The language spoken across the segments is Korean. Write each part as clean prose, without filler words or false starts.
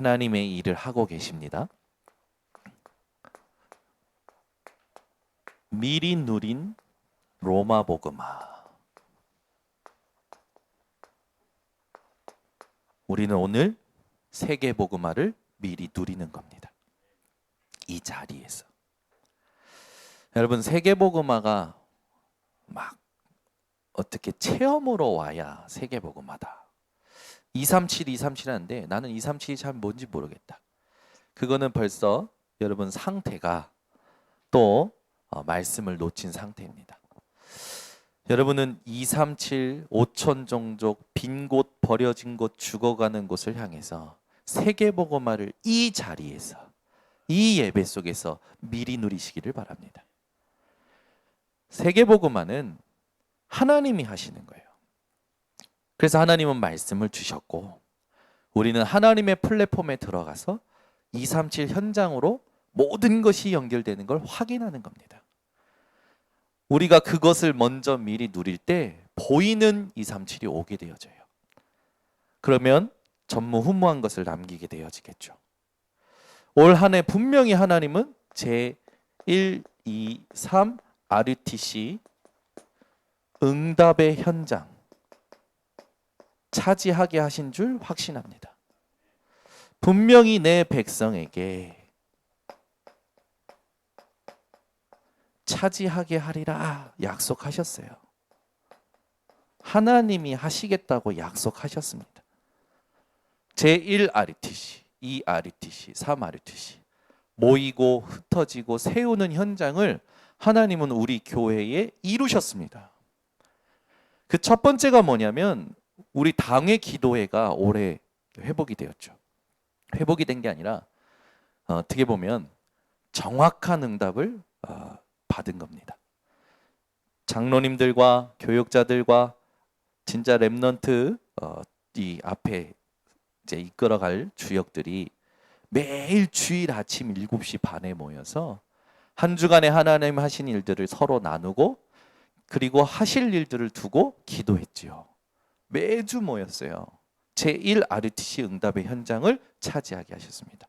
하나님의 일을 하고 계십니다. 미리 누린 로마 복음화. 우리는 오늘 세계 복음화를 미리 누리는 겁니다. 이 자리에서. 여러분, 세계 복음화가 막 어떻게 체험으로 와야 세계 복음화다. 237 하는데 나는 237이 잘 뭔지 모르겠다. 그거는 벌써 여러분 상태가 또 말씀을 놓친 상태입니다. 여러분은 237, 5천 종족, 빈 곳, 버려진 곳, 죽어가는 곳을 향해서 세계 복음화를 이 자리에서, 이 예배 속에서 미리 누리시기를 바랍니다. 세계 복음화는 하나님이 하시는 거예요. 그래서 하나님은 말씀을 주셨고 우리는 하나님의 플랫폼에 들어가서 237 현장으로 모든 것이 연결되는 걸 확인하는 겁니다. 우리가 그것을 먼저 미리 누릴 때 보이는 237이 오게 되어져요. 그러면 전무후무한 것을 남기게 되어지겠죠. 올 한 해 분명히 하나님은 제1, 2, 3 RUTC 응답의 현장 차지하게 하신 줄 확신합니다. 분명히 내 백성에게 차지하게 하리라 약속하셨어요. 하나님이 하시겠다고 약속하셨습니다. 제1 RUTC, 2 RUTC, 3 RUTC 모이고 흩어지고 세우는 현장을 하나님은 우리 교회에 이루셨습니다. 그 첫 번째가 뭐냐면 우리 당회 기도회가 올해 회복이 되었죠. 회복이 된 게 아니라 어떻게 보면 정확한 응답을 받은 겁니다. 장로님들과 교육자들과 진짜 렘넌트 이 앞에 이제 이끌어갈 주역들이 매일 주일 아침 7시 반에 모여서 한 주간에 하나님 하신 일들을 서로 나누고 그리고 하실 일들을 두고 기도했지요. 매주 모였어요. 제1 RUTC 응답의 현장을 차지하게 하셨습니다.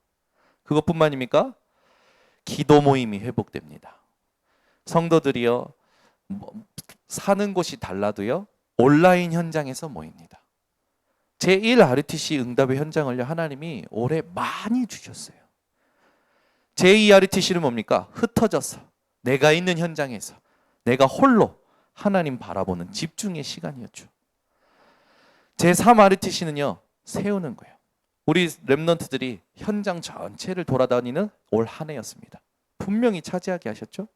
그것뿐만입니까? 기도 모임이 회복됩니다. 성도들이요, 사는 곳이 달라도요 온라인 현장에서 모입니다. 제1 RUTC 응답의 현장을요 하나님이 올해 많이 주셨어요. 제2 RUTC는 뭡니까? 흩어져서 내가 있는 현장에서 내가 홀로 하나님 바라보는 집중의 시간이었죠. 제3 RUTC는요 세우는 거예요. 우리 렘넌트들이 현장 전체를 돌아다니는 올 한 해였습니다. 분명히 차지하게 하셨죠.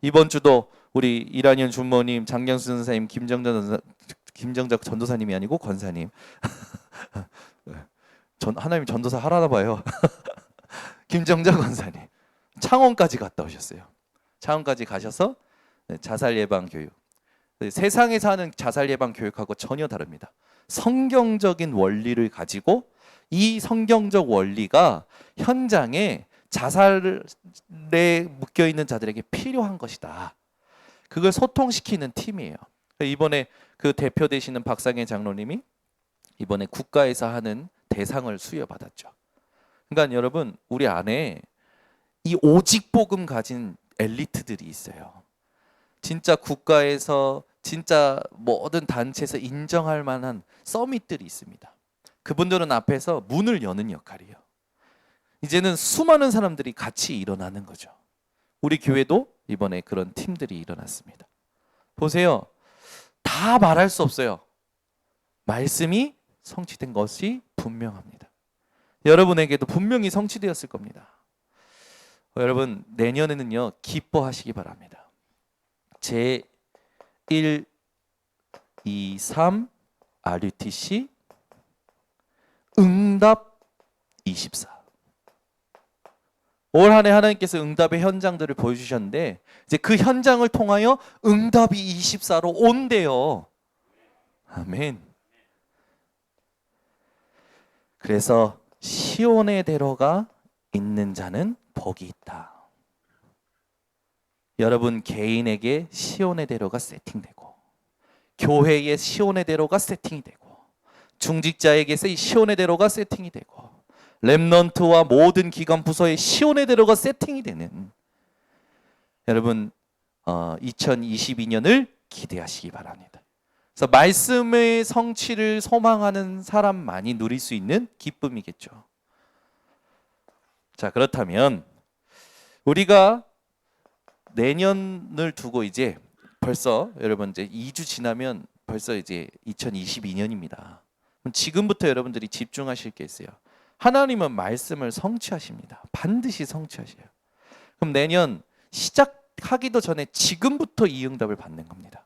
이번 주도 우리 이란현 주모님, 장경수 전사님, 김정작 전도사님이 아니고 권사님 하나님 전도사 하라나 봐요. 김정작 권사님 창원까지 갔다 오셨어요. 창원까지 가셔서 자살 예방 교육. 세상에서 하는 자살 예방 교육하고 전혀 다릅니다. 성경적인 원리를 가지고 이 성경적 원리가 현장에 자살에 묶여 있는 자들에게 필요한 것이다. 그걸 소통시키는 팀이에요. 이번에 그 대표 되시는 박상혜 장로님이 이번에 국가에서 하는 대상을 수여받았죠. 그러니까 여러분 우리 안에 이 오직 복음 가진 엘리트들이 있어요. 진짜 국가에서 진짜 모든 단체에서 인정할 만한 서밋들이 있습니다. 그분들은 앞에서 문을 여는 역할이에요. 이제는 수많은 사람들이 같이 일어나는 거죠. 우리 교회도 이번에 그런 팀들이 일어났습니다. 보세요. 다 말할 수 없어요. 말씀이 성취된 것이 분명합니다. 여러분에게도 분명히 성취되었을 겁니다. 여러분 내년에는요 기뻐하시기 바랍니다. 제1, 2, 3 RUTC 응답 24. 올 한 해 하나님께서 응답의 현장들을 보여주셨는데 이제 그 현장을 통하여 응답이 24로 온대요. 아멘. 그래서 시온의 대로가 있는 자는 복이 있다. 여러분 개인에게 시온의 대로가 세팅되고 교회의 시온의 대로가 세팅이 되고 중직자에게서 이 시온의 대로가 세팅이 되고 렘넌트와 모든 기관 부서의 시온에 들어가 세팅이 되는 여러분 2022년을 기대하시기 바랍니다. 그래서 말씀의 성취를 소망하는 사람만이 누릴 수 있는 기쁨이겠죠. 자, 그렇다면 우리가 내년을 두고 이제 벌써 여러분 이제 2주 지나면 벌써 이제 2022년입니다. 지금부터 여러분들이 집중하실 게 있어요. 하나님은 말씀을 성취하십니다. 반드시 성취하셔요. 그럼 내년 시작하기도 전에 지금부터 이 응답을 받는 겁니다.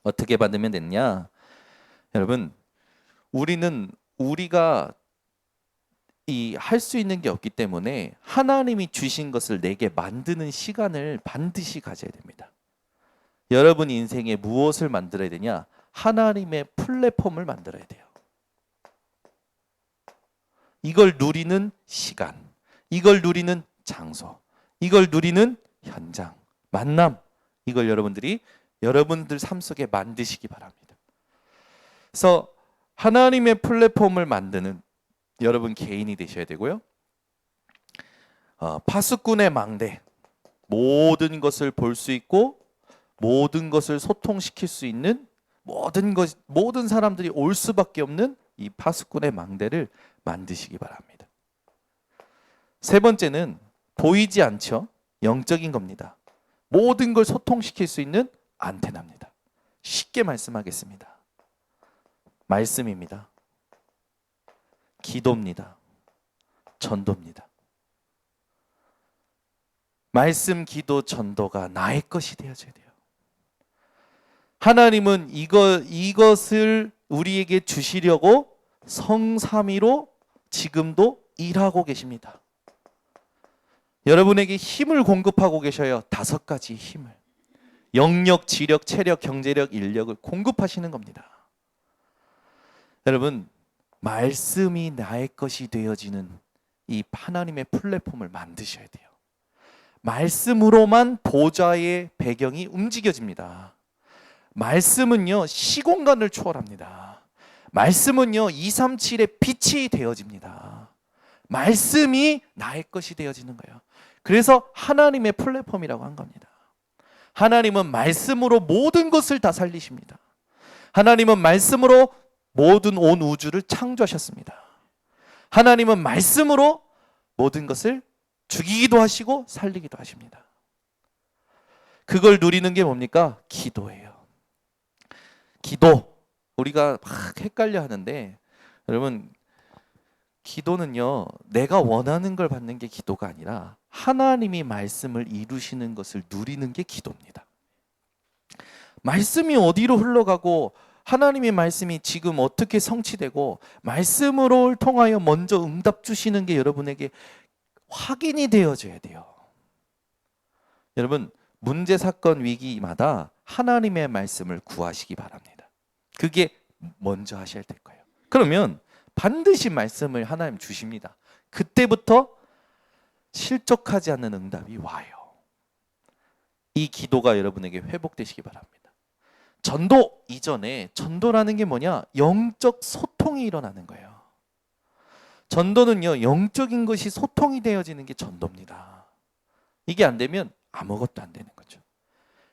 어떻게 받으면 됐냐? 여러분, 우리가 이 할 수 있는 게 없기 때문에 하나님이 주신 것을 내게 만드는 시간을 반드시 가져야 됩니다. 여러분 인생에 무엇을 만들어야 되냐? 하나님의 플랫폼을 만들어야 돼요. 이걸 누리는 시간, 이걸 누리는 장소, 이걸 누리는 현장, 만남, 이걸 여러분들 삶 속에 만드시기 바랍니다. 그래서 하나님의 플랫폼을 만드는 여러분 개인이 되셔야 되고요. 파수꾼의 망대, 모든 것을 볼 수 있고 모든 것을 소통시킬 수 있는 모든 사람들이 올 수밖에 없는 이 파수꾼의 망대를 만드시기 바랍니다. 세 번째는 보이지 않죠. 영적인 겁니다. 모든 걸 소통시킬 수 있는 안테나입니다. 쉽게 말씀하겠습니다. 말씀입니다. 기도입니다. 전도입니다. 말씀, 기도, 전도가 나의 것이 되어져야 돼요. 하나님은 이것을 우리에게 주시려고 성삼위로 지금도 일하고 계십니다. 여러분에게 힘을 공급하고 계셔요. 5가지 힘을. 영력, 지력, 체력, 경제력, 인력을 공급하시는 겁니다. 여러분, 말씀이 나의 것이 되어지는 이 하나님의 플랫폼을 만드셔야 돼요. 말씀으로만 보좌의 배경이 움직여집니다. 말씀은요, 시공간을 초월합니다. 말씀은요, 237의 빛이 되어집니다. 말씀이 나의 것이 되어지는 거예요. 그래서 하나님의 플랫폼이라고 한 겁니다. 하나님은 말씀으로 모든 것을 다 살리십니다. 하나님은 말씀으로 모든 온 우주를 창조하셨습니다. 하나님은 말씀으로 모든 것을 죽이기도 하시고 살리기도 하십니다. 그걸 누리는 게 뭡니까? 기도예요. 기도. 우리가 막 헷갈려 하는데 여러분, 기도는요, 내가 원하는 걸 받는 게 기도가 아니라 하나님이 말씀을 이루시는 것을 누리는 게 기도입니다. 말씀이 어디로 흘러가고 하나님의 말씀이 지금 어떻게 성취되고 말씀으로 통하여 먼저 응답 주시는 게 여러분에게 확인이 되어져야 돼요. 여러분, 문제, 사건, 위기마다 하나님의 말씀을 구하시기 바랍니다. 그게 먼저 하셔야 될 거예요. 그러면 반드시 말씀을 하나님 주십니다. 그때부터 실족하지 않는 응답이 와요. 이 기도가 여러분에게 회복되시기 바랍니다. 전도 이전에, 전도라는 게 뭐냐? 영적 소통이 일어나는 거예요. 전도는요, 영적인 것이 소통이 되어지는 게 전도입니다. 이게 안 되면 아무것도 안 되는 거죠.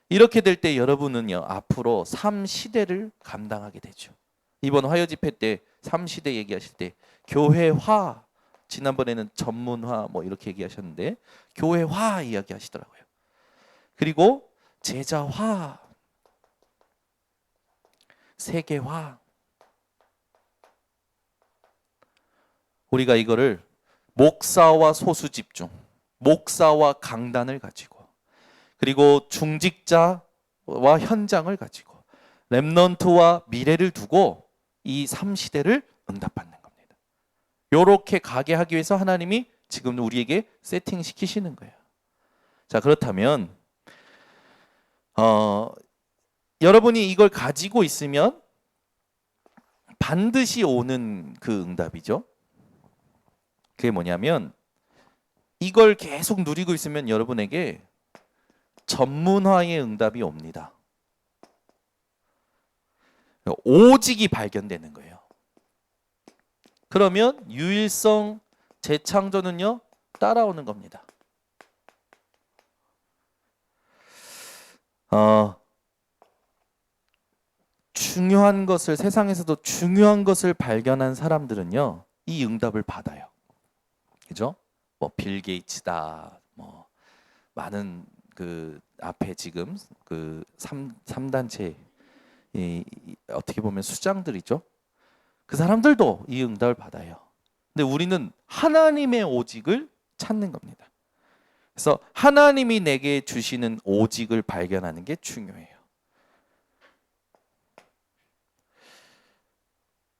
이렇게 될 때 여러분은요, 앞으로 3시대를 감당하게 되죠. 이번 화요 집회 때 3시대 얘기하실 때 교회화, 지난번에는 전문화 뭐 이렇게 얘기하셨는데 교회화 이야기하시더라고요. 그리고 제자화, 세계화. 우리가 이거를 목사와 소수집중, 목사와 강단을 가지고, 그리고 중직자와 현장을 가지고, 렘넌트와 미래를 두고 이 3시대를 응답받는 겁니다. 이렇게 가게 하기 위해서 하나님이 지금 우리에게 세팅시키시는 거예요. 자, 그렇다면 여러분이 이걸 가지고 있으면 반드시 오는 그 응답이죠. 그게 뭐냐면 이걸 계속 누리고 있으면 여러분에게 전문화의 응답이 옵니다. 오직이 발견되는 거예요. 그러면 유일성, 재창조는요 따라오는 겁니다. 중요한 것을, 세상에서도 중요한 것을 발견한 사람들은요 이 응답을 받아요. 그죠? 뭐 빌 게이츠다, 뭐 많은 그 앞에 지금 그 3단체 어떻게 보면 수장들이죠. 그 사람들도 이 응답을 받아요. 근데 우리는 하나님의 오직을 찾는 겁니다. 그래서 하나님이 내게 주시는 오직을 발견하는 게 중요해요.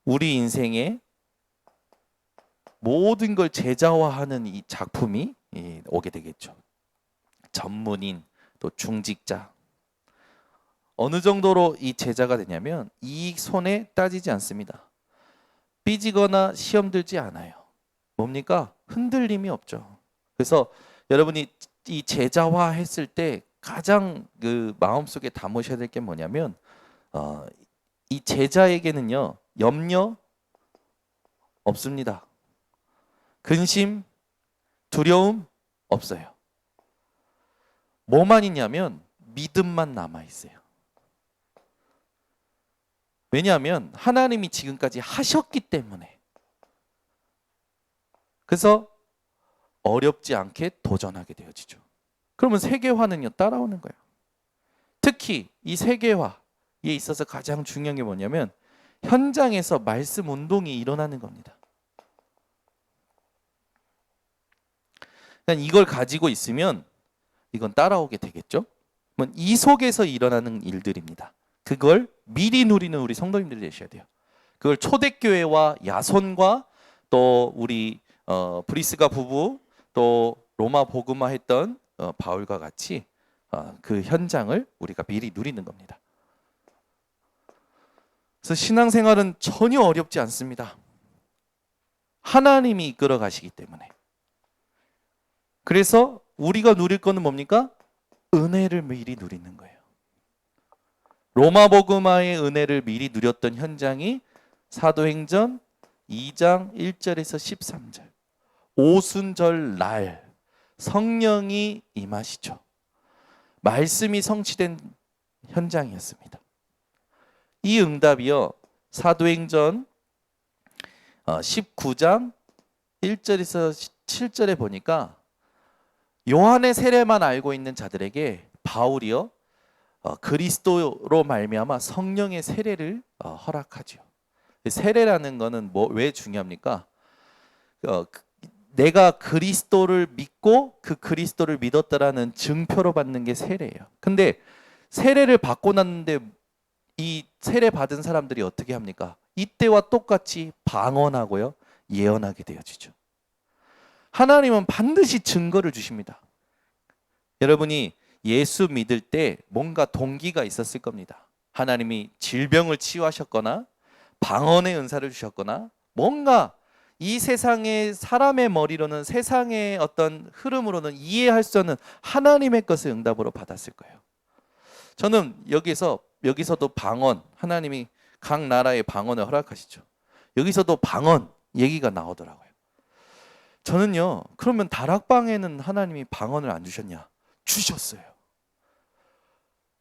우리 인생에 모든 걸 제자화하는 이 작품이 오게 되겠죠. 전문인, 또 중직자. 어느 정도로 이 제자가 되냐면 이익 손해 따지지 않습니다. 삐지거나 시험 들지 않아요. 뭡니까? 흔들림이 없죠. 그래서 여러분이 이 제자화 했을 때 가장 그 마음속에 담으셔야 될 게 뭐냐면 이 제자에게는요 염려 없습니다. 근심, 두려움 없어요. 뭐만 있냐면 믿음만 남아 있어요. 왜냐하면 하나님이 지금까지 하셨기 때문에. 그래서 어렵지 않게 도전하게 되어지죠. 그러면 세계화는요 따라오는 거예요. 특히 이 세계화에 있어서 가장 중요한 게 뭐냐면 현장에서 말씀 운동이 일어나는 겁니다. 그러니까 이걸 가지고 있으면 이건 따라오게 되겠죠. 이 속에서 일어나는 일들입니다. 그걸 미리 누리는 우리 성도님들이 되셔야 돼요. 그걸 초대교회와 야손과 또 우리 브리스가 부부 또 로마 복음화 했던 바울과 같이 그 현장을 우리가 미리 누리는 겁니다. 그래서 신앙생활은 전혀 어렵지 않습니다. 하나님이 이끌어 가시기 때문에. 그래서 우리가 누릴 거는 뭡니까? 은혜를 미리 누리는 거예요. 로마 복음화의 은혜를 미리 누렸던 현장이 사도행전 2장 1절에서 13절. 오순절 날 성령이 임하시죠. 말씀이 성취된 현장이었습니다. 이 응답이요. 사도행전 19장 1절에서 7절에 보니까 요한의 세례만 알고 있는 자들에게 바울이요 그리스도로 말미암아 성령의 세례를 허락하죠. 세례라는 거는 왜 중요합니까? 내가 그리스도를 믿고 그 그리스도를 믿었다라는 증표로 받는 게 세례예요. 근데 세례를 받고 났는데 이 세례 받은 사람들이 어떻게 합니까? 이때와 똑같이 방언하고요 예언하게 되어지죠. 하나님은 반드시 증거를 주십니다. 여러분이 예수 믿을 때 뭔가 동기가 있었을 겁니다. 하나님이 질병을 치유하셨거나 방언의 은사를 주셨거나 뭔가 이 세상의 사람의 머리로는 세상의 어떤 흐름으로는 이해할 수 없는 하나님의 것을 응답으로 받았을 거예요. 저는 여기서도 방언, 하나님이 각 나라의 방언을 허락하시죠. 여기서도 방언 얘기가 나오더라고요. 저는요, 그러면 다락방에는 하나님이 방언을 안 주셨냐? 주셨어요.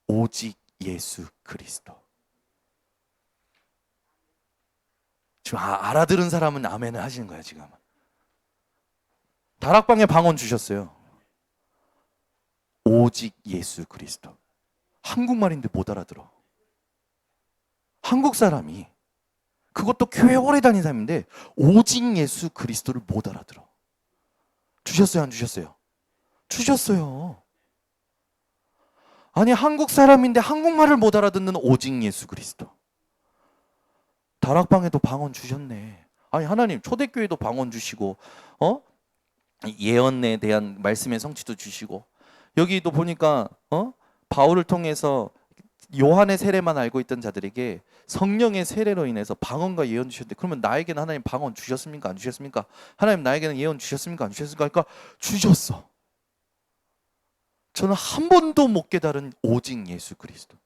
오직 예수 그리스도. 지금 알아들은 사람은 아멘을 하시는 거야 지금. 다락방에 방언 주셨어요. 오직 예수 그리스도. 한국말인데 못 알아들어. 한국 사람이 그것도 교회 오래 다닌 사람인데 오직 예수 그리스도를 못 알아들어. 주셨어요 안 주셨어요? 주셨어요. 아니 한국 사람인데 한국말을 못 알아듣는 오직 예수 그리스도. 다락방에도 방언 주셨네. 아니 하나님 초대교회도 방언 주시고 예언에 대한 말씀의 성취도 주시고 여기도 보니까 바울을 통해서 요한의 세례만 알고 있던 자들에게 성령의 세례로 인해서 방언과 예언 주셨는데 그러면 나에게는 하나님 방언 주셨습니까? 안 주셨습니까? 하나님 나에게는 예언 주셨습니까? 안 주셨습니까? 그러니까 주셨어. 저는 한 번도 못 깨달은 오직 예수 그리스도.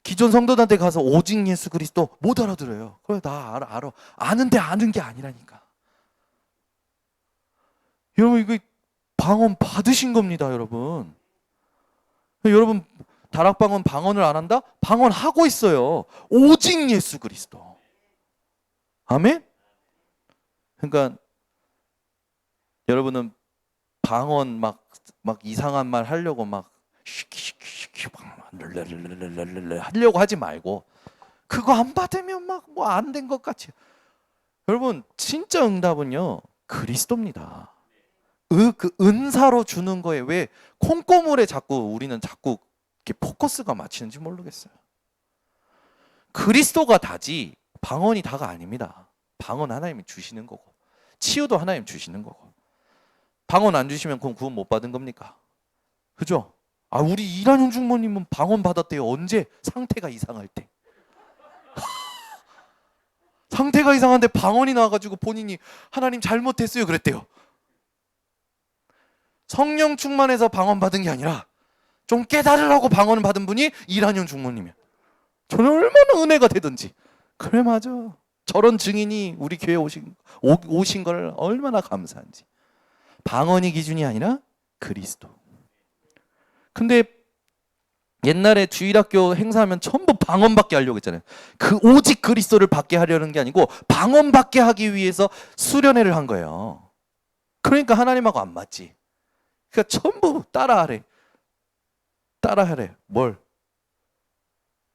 기존 성도들한테 가서 오직 예수 그리스도 못 알아들어요. 그래 나 알아. 아는데 아는 게 아니라니까. 여러분 이거 방언 받으신 겁니다, 여러분. 여러분 다락방언 방언을 안 한다? 방언하고 있어요. 오직 예수 그리스도. 아멘? 그러니까 여러분은 방언 막 이상한 말 하려고 막 하려고 하지 말고 그거 안 받으면 막 뭐 안 된 것 같이. 여러분 진짜 응답은요 그리스도입니다. 그 은사로 주는 거에 왜 콩고물에 우리는 자꾸 이렇게 포커스가 맞추는지 모르겠어요. 그리스도가 다지 방언이 다가 아닙니다. 방언 하나님이 주시는 거고 치유도 하나님 주시는 거고. 방언 안 주시면 그럼 구원 못 받은 겁니까? 그죠? 우리 이란용 중모님은 방언 받았대요. 언제? 상태가 이상할 때. 상태가 이상한데 방언이 나와가지고 본인이 하나님 잘못했어요 그랬대요. 성령 충만해서 방언 받은 게 아니라 좀 깨달으라고 방언을 받은 분이 이란용 중모님이야. 저는 얼마나 은혜가 되든지. 그래 맞아. 저런 증인이 우리 교회에 오신 걸 얼마나 감사한지. 방언이 기준이 아니라 그리스도. 근데 옛날에 주일학교 행사하면 전부 방언 받게 하려고 했잖아요. 그 오직 그리스도를 받게 하려는 게 아니고 방언 받게 하기 위해서 수련회를 한 거예요. 그러니까 하나님하고 안 맞지. 그러니까 전부 따라하래. 뭘?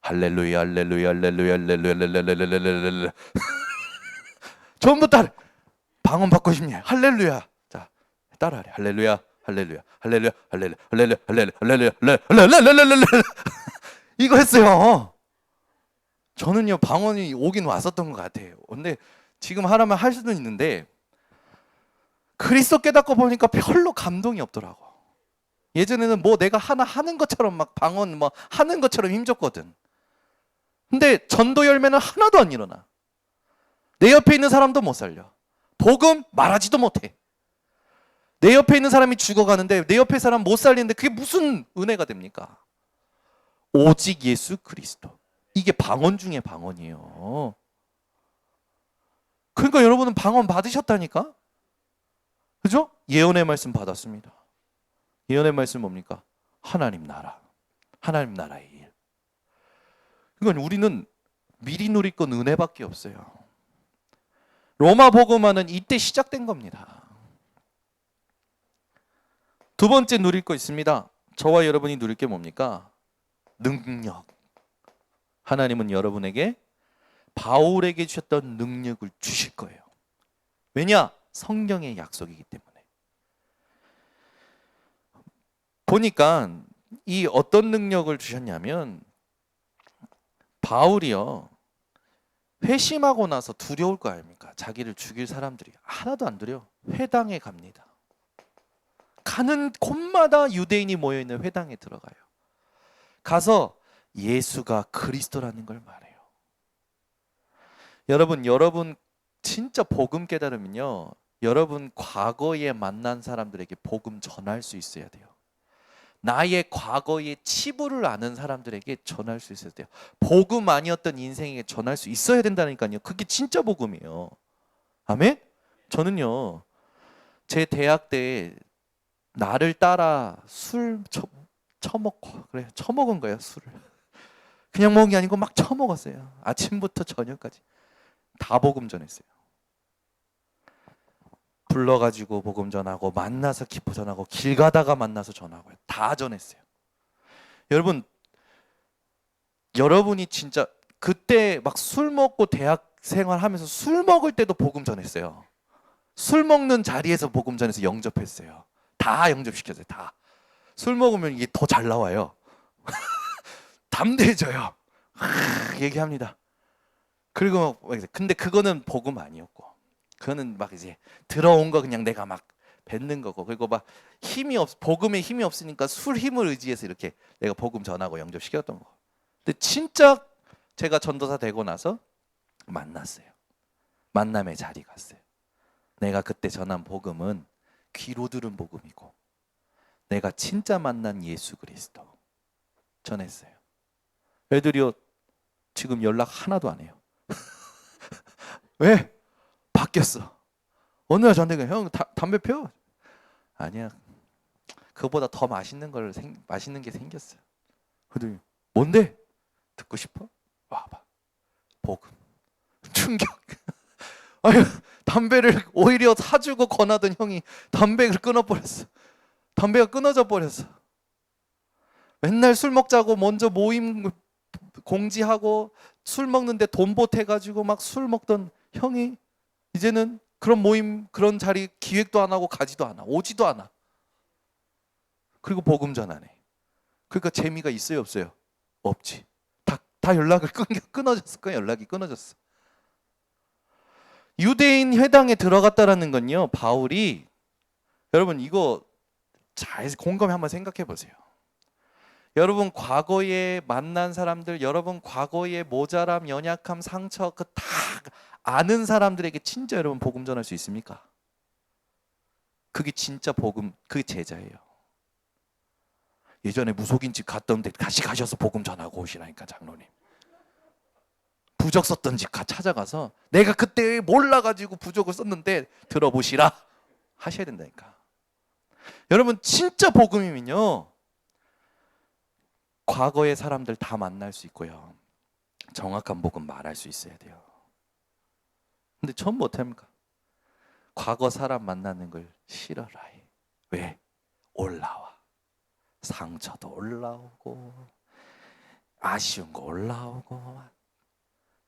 할렐루야 할렐루야 할렐루야 할렐루야 전부 따라. 방언 받고 싶냐? 할렐루야. 자, 따라하래. 할렐루야 할렐루야 할렐루야 할렐루야 할렐루야 할렐루야 할렐루야 이거 했어요. 저는요 방언이 오긴 왔었던 것 같아요. 근데 지금 하라면 할 수도 있는데 그리스도 깨닫고 보니까 별로 감동이 없더라고. 예전에는 뭐 내가 하나 하는 것처럼 막 방언 뭐 하는 것처럼 힘줬거든. 근데 전도 열매는 하나도 안 일어나. 내 옆에 있는 사람도 못 살려. 복음 말하지도 못해. 내 옆에 있는 사람이 죽어가는데 내 옆에 사람 못 살리는데 그게 무슨 은혜가 됩니까? 오직 예수 그리스도. 이게 방언 중에 방언이에요. 그러니까 여러분은 방언 받으셨다니까? 그죠? 예언의 말씀 받았습니다. 예언의 말씀 뭡니까? 하나님 나라. 하나님 나라의 일. 그러니까 우리는 미리 누릴 건 은혜밖에 없어요. 로마 복음화는 이때 시작된 겁니다. 두 번째 누릴 거 있습니다. 저와 여러분이 누릴 게 뭡니까? 능력. 하나님은 여러분에게 바울에게 주셨던 능력을 주실 거예요. 왜냐? 성경의 약속이기 때문에. 보니까 이 어떤 능력을 주셨냐면 바울이요. 회심하고 나서 두려울 거 아닙니까? 자기를 죽일 사람들이 하나도 안 두려워. 회당에 갑니다. 가는 곳마다 유대인이 모여있는 회당에 들어가요. 가서 예수가 그리스도라는 걸 말해요. 여러분 진짜 복음 깨달으면요. 여러분 과거에 만난 사람들에게 복음 전할 수 있어야 돼요. 나의 과거의 치부를 아는 사람들에게 전할 수 있어야 돼요. 복음 아니었던 인생에게 전할 수 있어야 된다니까요. 그게 진짜 복음이에요. 아멘? 저는요. 제 대학 때 나를 따라 술 처먹고 그래 처먹은 거예요. 술을. 그냥 먹은 게 아니고 막 처먹었어요. 아침부터 저녁까지 다 복음 전했어요. 불러가지고 복음 전하고 만나서 기포 전하고 길 가다가 만나서 전하고요. 다 전했어요. 여러분이 진짜 그때 막 술 먹고 대학 생활하면서 술 먹을 때도 복음 전했어요. 술 먹는 자리에서 복음 전해서 영접했어요. 다 영접시켰어요. 다. 술 먹으면 이게 더 잘 나와요. 담대해져요. 얘기합니다. 그리고 근데 그거는 복음 아니었고, 그거는 막 이제 들어온 거 그냥 내가 막 뱉는 거고, 그리고 막 복음에 힘이 없으니까 술 힘을 의지해서 이렇게 내가 복음 전하고 영접시켰던 거. 근데 진짜 제가 전도사 되고 나서 만났어요. 만남의 자리 갔어요. 내가 그때 전한 복음은 귀로 들은 복음이고 내가 진짜 만난 예수 그리스도 전했어요. 애들이요 지금 연락 하나도 안 해요. 왜? 바뀌었어. 어느 날 저한테 형 담배 피워. 아니야. 그보다 더 맛있는 게 생겼어요. 그랬더니 뭔데? 듣고 싶어? 와봐. 복음. 충격. 아유, 담배를 오히려 사주고 권하던 형이 담배를 끊어버렸어. 담배가 끊어져 버렸어. 맨날 술 먹자고 먼저 모임 공지하고 술 먹는데 돈 보태가지고 막 술 먹던 형이 이제는 그런 모임 그런 자리 기획도 안 하고 가지도 않아. 오지도 않아. 그리고 복음 전하네. 그러니까 재미가 있어요 없어요? 없지. 다 연락을 끊어졌을 거야. 연락이 끊어졌어. 유대인 회당에 들어갔다라는 건요, 바울이, 여러분 이거 잘 공감해 한번 생각해 보세요. 여러분 과거에 만난 사람들, 여러분 과거에 모자람, 연약함, 상처 그 다 아는 사람들에게 진짜 여러분 복음 전할 수 있습니까? 그게 진짜 복음, 그게 제자예요. 예전에 무속인 집 갔던데 다시 가셔서 복음 전하고 오시라니까 장로님. 부적 썼던 집 찾아가서 내가 그때 몰라가지고 부적을 썼는데 들어보시라 하셔야 된다니까. 여러분 진짜 복음이면요, 과거의 사람들 다 만날 수 있고요, 정확한 복음 말할 수 있어야 돼요. 근데 전부 어떻습니까? 과거 사람 만나는 걸 싫어라 해. 왜? 올라와. 상처도 올라오고 아쉬운 거 올라오고.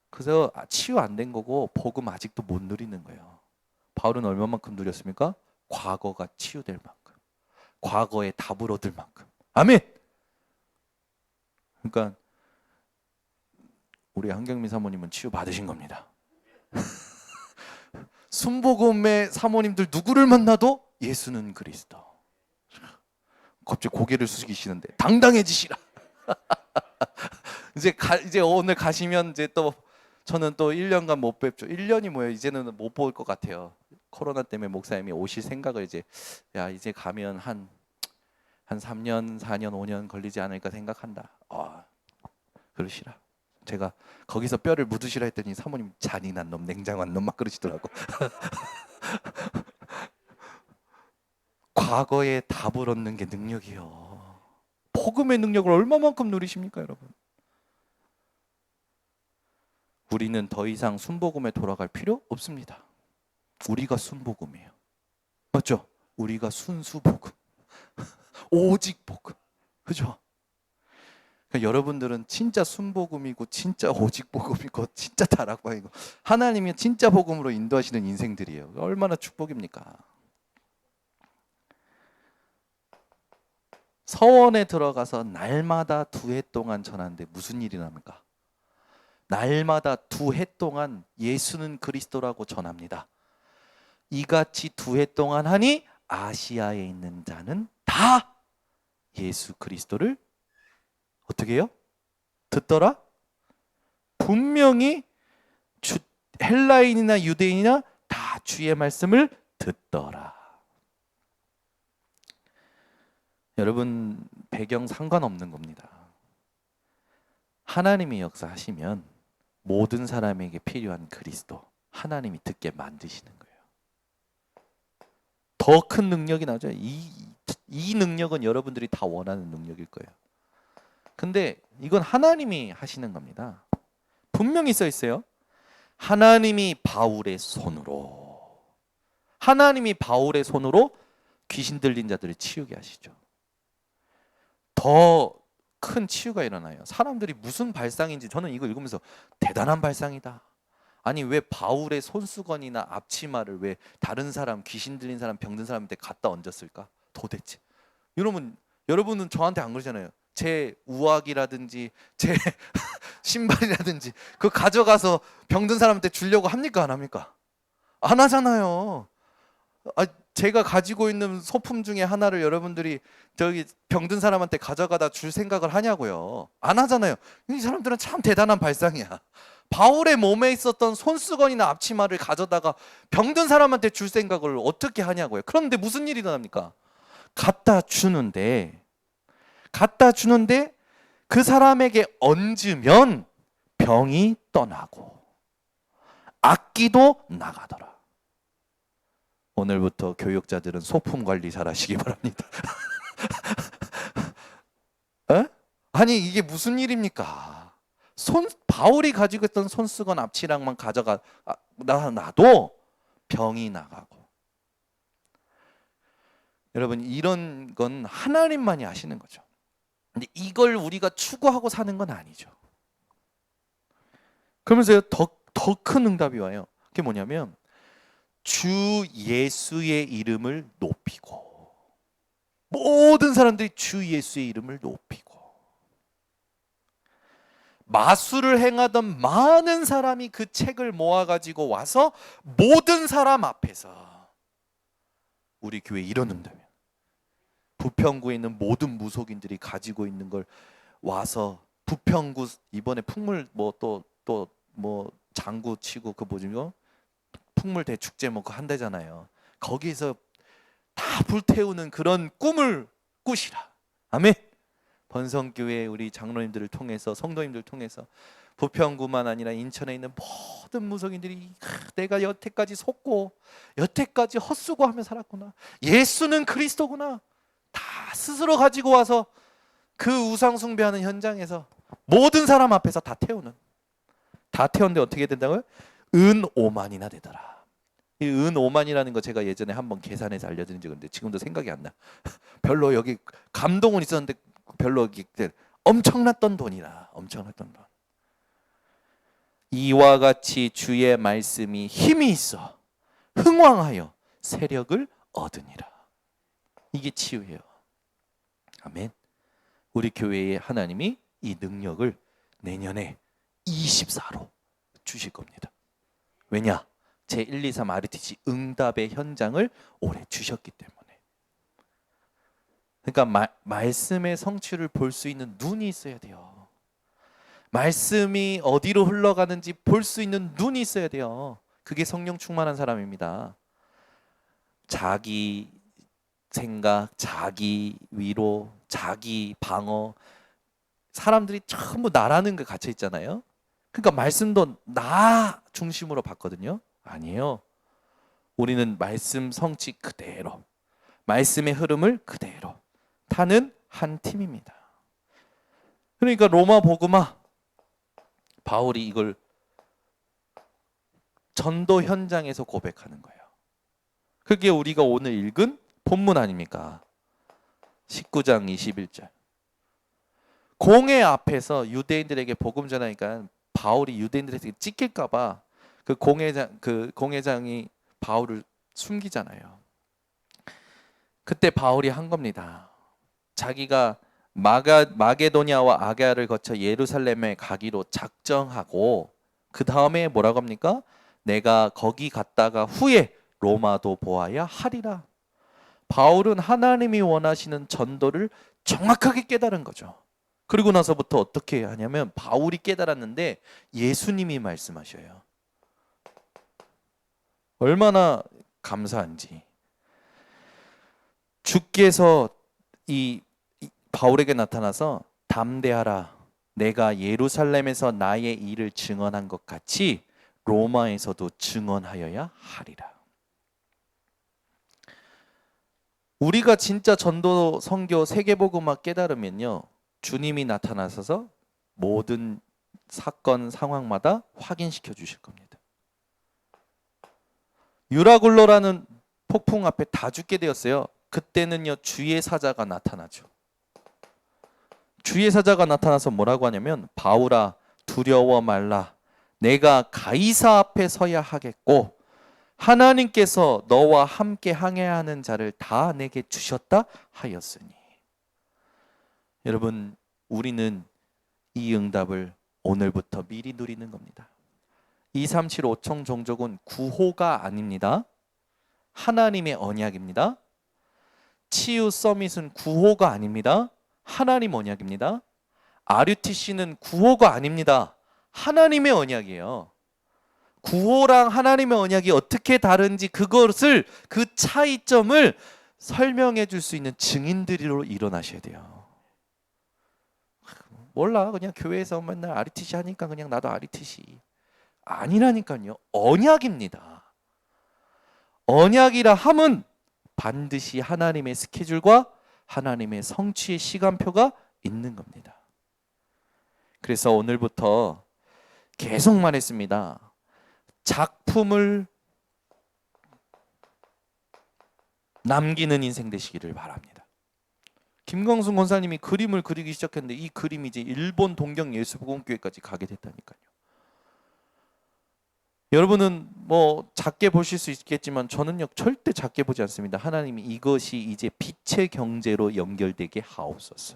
그래서 치유 안 된 거고 복음 아직도 못 누리는 거예요. 바울은 얼마만큼 누렸습니까? 과거가 치유될 만큼, 과거에 답을 얻을 만큼. 아멘. 그러니까 우리 한경민 사모님은 치유 받으신 겁니다. 순복음의 사모님들 누구를 만나도 예수는 그리스도. 갑자기 고개를 숙이시는데 당당해지시라. 이제 오늘 가시면 이제 또 저는 또 1년간 못 뵙죠. 1년이 뭐예요? 이제는 못 볼 것 같아요. 코로나 때문에 목사님이 오실 생각을 이제 가면 한 3년, 4년, 5년 걸리지 않을까 생각한다. 그러시라. 제가 거기서 뼈를 묻으시라 했더니 사모님 잔인한 놈, 냉장한 놈 막 그러시더라고. 과거에 답을 얻는 게 능력이요. 복음의 능력을 얼마만큼 누리십니까, 여러분? 우리는 더 이상 순복음에 돌아갈 필요 없습니다. 우리가 순복음이에요. 맞죠? 우리가 순수복음. 오직 복음. 그죠? 그러니까 여러분들은 진짜 순복음이고 진짜 오직 복음이고 진짜 다락방이고 하나님이 진짜 복음으로 인도하시는 인생들이에요. 얼마나 축복입니까? 서원에 들어가서 날마다 2해 동안 전하는데 무슨 일이 납니까? 날마다 2해 동안 예수는 그리스도라고 전합니다. 이같이 2해 동안 하니 아시아에 있는 자는 다 예수 그리스도를 어떻게 해요? 듣더라? 분명히 헬라인이나 유대인이나 다 주의 말씀을 듣더라. 여러분 배경 상관없는 겁니다. 하나님이 역사하시면 모든 사람에게 필요한 그리스도 하나님이 듣게 만드시는 거예요. 더 큰 능력이 나오죠. 이 능력은 여러분들이 다 원하는 능력일 거예요. 근데 이건 하나님이 하시는 겁니다. 분명히 써 있어요. 하나님이 바울의 손으로 귀신 들린 자들을 치우게 하시죠. 더 큰 치유가 일어나요. 사람들이 무슨 발상인지 저는 이거 읽으면서 대단한 발상이다. 아니 왜 바울의 손수건이나 앞치마를 왜 다른 사람, 귀신 들린 사람, 병든 사람한테 갖다 얹었을까? 도대체. 여러분은 저한테 안 그러잖아요. 제 우악이라든지 제 신발이라든지 그 가져가서 병든 사람한테 주려고 합니까? 안 합니까? 안 하잖아요. 제가 가지고 있는 소품 중에 하나를 여러분들이 저기 병든 사람한테 가져가다 줄 생각을 하냐고요. 안 하잖아요. 이 사람들은 참 대단한 발상이야. 바울의 몸에 있었던 손수건이나 앞치마를 가져다가 병든 사람한테 줄 생각을 어떻게 하냐고요. 그런데 무슨 일이 일어납니까? 갖다 주는데 그 사람에게 얹으면 병이 떠나고 악기도 나가더라. 오늘부터 교육자들은 소품 관리 잘 하시기 바랍니다. 에? 아니 이게 무슨 일입니까? 바울이 가지고 있던 손수건 앞치랑만 놔도 병이 나가고. 여러분 이런 건 하나님만이 아시는 거죠. 근데 이걸 우리가 추구하고 사는 건 아니죠. 그러면서 더 큰 응답이 와요. 그게 뭐냐면 주 예수의 이름을 높이고, 모든 사람들이 주 예수의 이름을 높이고, 마술을 행하던 많은 사람이 그 책을 모아가지고 와서 모든 사람 앞에서 우리 교회 이런 응답이에요. 부평구에 있는 모든 무속인들이 가지고 있는 걸 와서 부평구 이번에 풍물 뭐 장구 치고 그 뭐지 뭐 풍물 대축제 뭐 그거 한대잖아요. 거기서 다 불태우는 그런 꿈을 꾸시라. 아멘. 번성교회 우리 장로님들을 통해서 성도님들을 통해서 부평구만 아니라 인천에 있는 모든 무속인들이 내가 여태까지 속고 여태까지 헛수고하며 살았구나. 예수는 그리스도구나. 다 스스로 가지고 와서 그 우상 숭배하는 현장에서 모든 사람 앞에서 다 태웠는데 어떻게 된다고요? 은 5만이나 되더라. 이 은 5만이라는 거 제가 예전에 한번 계산해서 알려드린 적이 있는데 지금도 생각이 안 나. 별로 여기 감동은 있었는데 별로 엄청났던 돈이라. 엄청났던 돈. 이와 같이 주의 말씀이 힘이 있어 흥왕하여 세력을 얻으니라. 이게 치유예요. 아멘. 우리 교회에 하나님이 이 능력을 내년에 24로 주실 겁니다. 왜냐? 제123 RTC 응답의 현장을 올해 주셨기 때문에. 그러니까 말씀의 성취를 볼 수 있는 눈이 있어야 돼요. 말씀이 어디로 흘러가는지 볼 수 있는 눈이 있어야 돼요. 그게 성령 충만한 사람입니다. 자기 생각, 자기 위로, 자기 방어, 사람들이 전부 나라는 게 갇혀 있잖아요. 그러니까 말씀도 나 중심으로 봤거든요. 아니에요. 우리는 말씀 성취 그대로, 말씀의 흐름을 그대로 타는 한 팀입니다. 그러니까 로마 복음화 바울이 이걸 전도 현장에서 고백하는 거예요. 그게 우리가 오늘 읽은 본문 아닙니까? 19장 21절. 공회 앞에서 유대인들에게 복음 전하니까 바울이 유대인들에게 찢길까 봐 그 공회장이 바울을 숨기잖아요. 그때 바울이 한 겁니다. 자기가 마게도냐와 아가야를 거쳐 예루살렘에 가기로 작정하고 그 다음에 뭐라고 합니까? 내가 거기 갔다가 후에 로마도 보아야 하리라. 바울은 하나님이 원하시는 전도를 정확하게 깨달은 거죠. 그리고 나서부터 어떻게 하냐면 바울이 깨달았는데 예수님이 말씀하셔요. 얼마나 감사한지. 주께서 이 바울에게 나타나서 담대하라. 내가 예루살렘에서 나의 일을 증언한 것 같이 로마에서도 증언하여야 하리라. 우리가 진짜 전도, 선교, 세계복음화 깨달으면요, 주님이 나타나셔서 모든 사건, 상황마다 확인시켜 주실 겁니다. 유라굴로라는 폭풍 앞에 다 죽게 되었어요. 그때는요, 주의 사자가 나타나죠. 주의 사자가 나타나서 뭐라고 하냐면 바울아 두려워 말라. 내가 가이사 앞에 서야 하겠고 하나님께서 너와 함께 항해하는 자를 다 내게 주셨다 하였으니. 여러분, 우리는 이 응답을 오늘부터 미리 누리는 겁니다. 237 5청 종족은 구호가 아닙니다. 하나님의 언약입니다. 치유 서밋은 구호가 아닙니다. 하나님 언약입니다. RUTC는 구호가 아닙니다. 하나님의 언약이에요. 구호랑 하나님의 언약이 어떻게 다른지 그것을, 그 차이점을 설명해 줄 수 있는 증인들로 일어나셔야 돼요. 몰라, 그냥 교회에서 맨날 RUTC 하니까 그냥 나도 RUTC. 아니라니까요. 언약입니다. 언약이라 함은 반드시 하나님의 스케줄과 하나님의 성취의 시간표가 있는 겁니다. 그래서 오늘부터 계속 말했습니다. 작품을 남기는 인생 되시기를 바랍니다. 김광순 권사님이 그림을 그리기 시작했는데 이 그림이 이제 일본 동경 예수복음교회까지 가게 됐다니까요. 여러분은 뭐 작게 보실 수 있겠지만 저는요 절대 작게 보지 않습니다. 하나님이 이것이 이제 빛의 경제로 연결되게 하옵소서.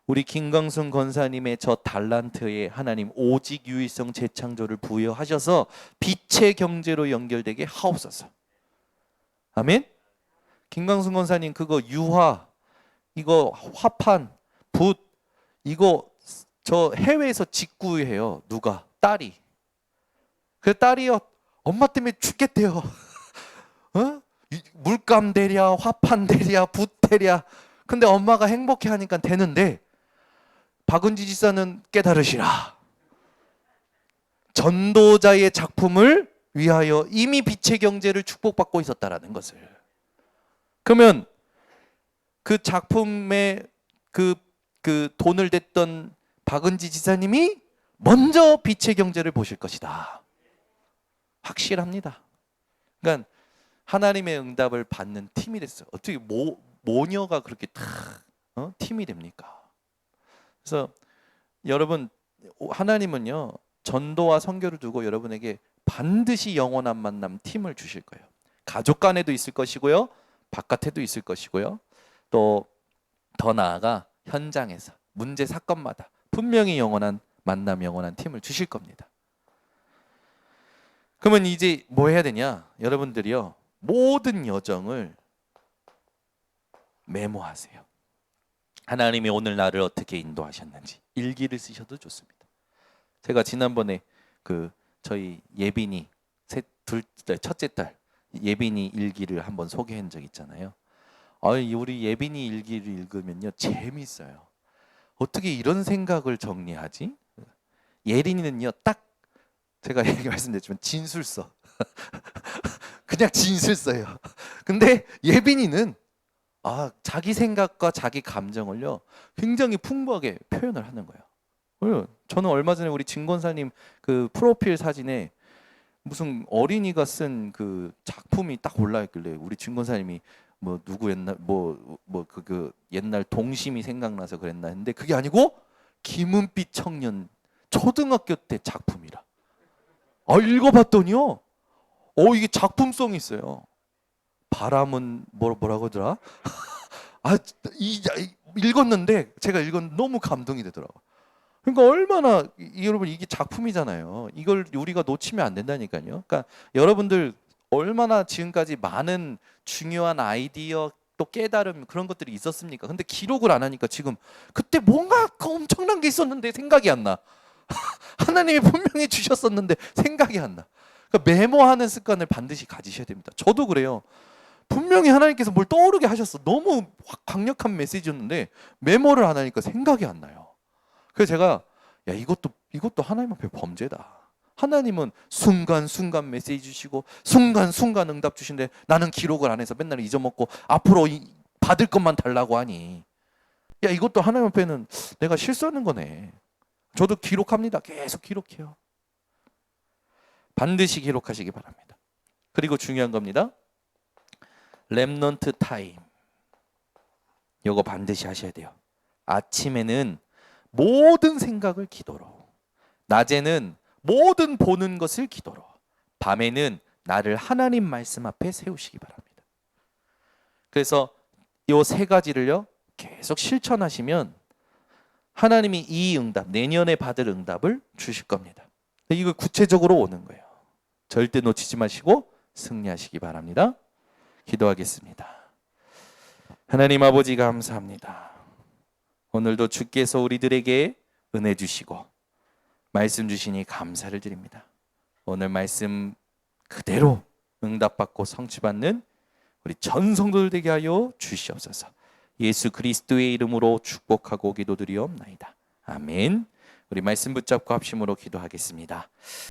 우리 김광순 권사님의 저 달란트에 하나님 오직 유일성 재창조를 부여하셔서 빛의 경제로 연결되게 하옵소서. 아멘. 김광순 권사님 그거 유화, 이거 화판, 붓, 이거 저 해외에서 직구해요. 누가? 딸이. 그 딸이요 엄마 때문에 죽겠대요. 어? 물감 대랴, 화판 대랴, 붓 대랴. 근데 엄마가 행복해 하니까 되는데 박은지 지사는 깨달으시라. 전도자의 작품을 위하여 이미 빛의 경제를 축복받고 있었다라는 것을. 그러면 그 작품에 그 돈을 댔던 박은지 지사님이 먼저 빛의 경제를 보실 것이다. 확실합니다. 그러니까 하나님의 응답을 받는 팀이 됐어요. 어떻게 모녀가 그렇게 다 팀이 됩니까? 그래서 여러분 하나님은요 전도와 선교를 두고 여러분에게 반드시 영원한 만남 팀을 주실 거예요. 가족 간에도 있을 것이고요, 바깥에도 있을 것이고요, 또 더 나아가 현장에서 문제 사건마다 분명히 영원한 만남, 영원한 팀을 주실 겁니다. 그러면 이제 뭐 해야 되냐? 여러분들이요 모든 여정을 메모하세요. 하나님이 오늘 나를 어떻게 인도하셨는지 일기를 쓰셔도 좋습니다. 제가 지난번에 저희 예빈이 첫째 딸 예빈이 일기를 한번 소개한 적 있잖아요. 우리 예빈이 일기를 읽으면요 재밌어요. 어떻게 이런 생각을 정리하지? 예린이는요 딱 제가 얘기 말씀드렸지만 진술서 그냥 진술서예요. 근데 예빈이는 자기 생각과 자기 감정을요 굉장히 풍부하게 표현을 하는 거예요. 저는 얼마 전에 우리 진권사님 그 프로필 사진에 무슨 어린이가 쓴 그 작품이 딱 올라 있길래 우리 진권사님이 뭐 누구 옛날 그 옛날 동심이 생각나서 그랬나 했는데 그게 아니고 김은빛 청년 초등학교 때 작품이라. 읽어봤더니요 이게 작품성이 있어요. 바람은 뭐라고 하더라? 읽었는데 제가 읽었는데 너무 감동이 되더라고요. 그러니까 얼마나 여러분 이게 작품이잖아요. 이걸 우리가 놓치면 안 된다니까요. 그러니까 여러분들 얼마나 지금까지 많은 중요한 아이디어 또 깨달음 그런 것들이 있었습니까? 근데 기록을 안 하니까 지금 그때 뭔가 엄청난 게 있었는데 생각이 안 나. 하나님이 분명히 주셨었는데 생각이 안 나. 그러니까 메모하는 습관을 반드시 가지셔야 됩니다. 저도 그래요. 분명히 하나님께서 뭘 떠오르게 하셨어. 너무 강력한 메시지였는데 메모를 안 하니까 생각이 안 나요. 그래서 제가 이것도 하나님 앞에 범죄다. 하나님은 순간순간 메시지 주시고 순간순간 응답 주신데 나는 기록을 안 해서 맨날 잊어먹고 앞으로 받을 것만 달라고 하니 이것도 하나님 앞에는 내가 실수하는 거네. 저도 기록합니다. 계속 기록해요. 반드시 기록하시기 바랍니다. 그리고 중요한 겁니다. 렘넌트 타임. 이거 반드시 하셔야 돼요. 아침에는 모든 생각을 기도로, 낮에는 모든 보는 것을 기도로, 밤에는 나를 하나님 말씀 앞에 세우시기 바랍니다. 그래서 이 세 가지를요 계속 실천하시면 하나님이 이 응답, 내년에 받을 응답을 주실 겁니다. 이거 구체적으로 오는 거예요. 절대 놓치지 마시고 승리하시기 바랍니다. 기도하겠습니다. 하나님 아버지 감사합니다. 오늘도 주께서 우리들에게 은혜 주시고 말씀 주시니 감사를 드립니다. 오늘 말씀 그대로 응답받고 성취받는 우리 전 성도들 되게 하여 주시옵소서. 예수 그리스도의 이름으로 축복하고 기도드리옵나이다. 아멘. 우리 말씀 붙잡고 합심으로 기도하겠습니다.